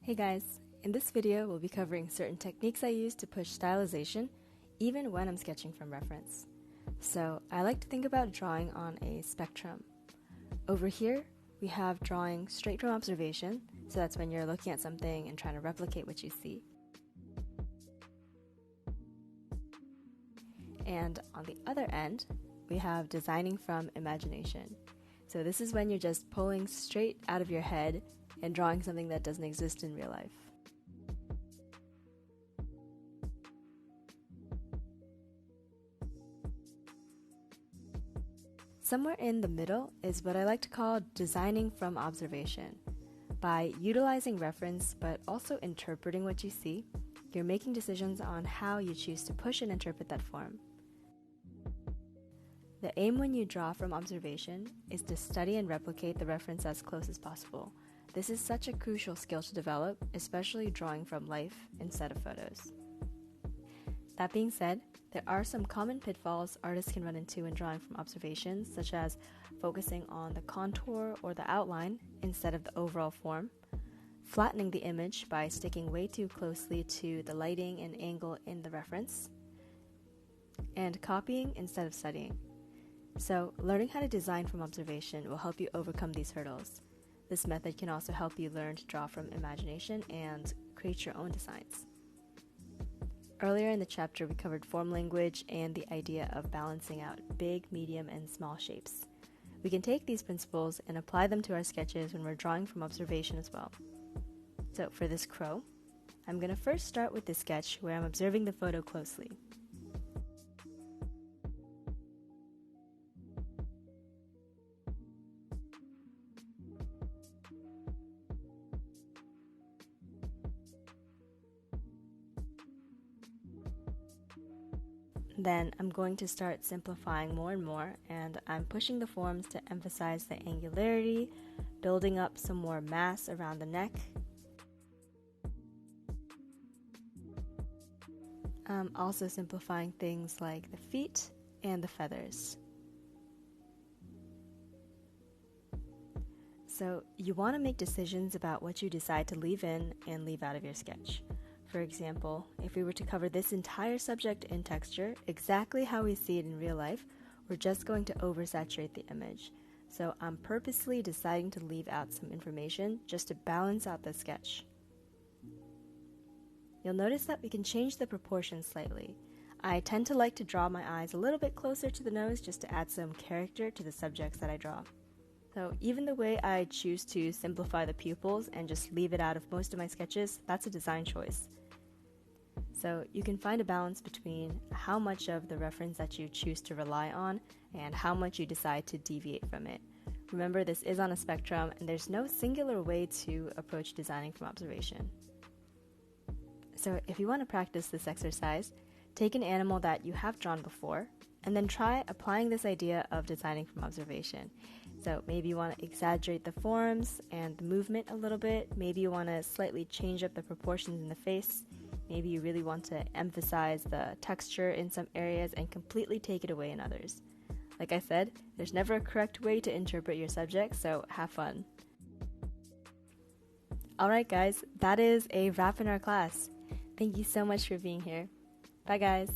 Hey guys, in this video we'll be covering certain techniques I use to push stylization even when I'm sketching from reference. So I like to think about drawing on a spectrum. Over here we have drawing straight from observation, so that's when you're looking at something and trying to replicate what you see. And on the other end we have designing from imagination. So this is when you're just pulling straight out of your head and drawing something that doesn't exist in real life. Somewhere in the middle is what I like to call designing from observation. By utilizing reference but also interpreting what you see, you're making decisions on how you choose to push and interpret that form. The aim when you draw from observation is to study and replicate the reference as close as possible. This is such a crucial skill to develop, especially drawing from life instead of photos. That being said, there are some common pitfalls artists can run into when drawing from observations, such as focusing on the contour or the outline instead of the overall form, flattening the image by sticking way too closely to the lighting and angle in the reference, and copying instead of studying. So, learning how to design from observation will help you overcome these hurdles. This method can also help you learn to draw from imagination and create your own designs. Earlier in the chapter, we covered form language and the idea of balancing out big, medium, and small shapes. We can take these principles and apply them to our sketches when we're drawing from observation as well. So, for this crow, I'm going to first start with the sketch where I'm observing the photo closely. Then I'm going to start simplifying more and more, and I'm pushing the forms to emphasize the angularity, building up some more mass around the neck. I'm also simplifying things like the feet and the feathers. So you want to make decisions about what you decide to leave in and leave out of your sketch. For example, if we were to cover this entire subject in texture, exactly how we see it in real life, we're just going to oversaturate the image. So I'm purposely deciding to leave out some information just to balance out the sketch. You'll notice that we can change the proportions slightly. I tend to like to draw my eyes a little bit closer to the nose just to add some character to the subjects that I draw. So even the way I choose to simplify the pupils and just leave it out of most of my sketches, that's a design choice. So you can find a balance between how much of the reference that you choose to rely on and how much you decide to deviate from it. Remember, this is on a spectrum and there's no singular way to approach designing from observation. So if you want to practice this exercise, take an animal that you have drawn before and then try applying this idea of designing from observation. So maybe you want to exaggerate the forms and the movement a little bit. Maybe you want to slightly change up the proportions in the face. Maybe you really want to emphasize the texture in some areas and completely take it away in others. Like I said, there's never a correct way to interpret your subject, so have fun. Alright guys, that is a wrap in our class. Thank you so much for being here. Bye guys.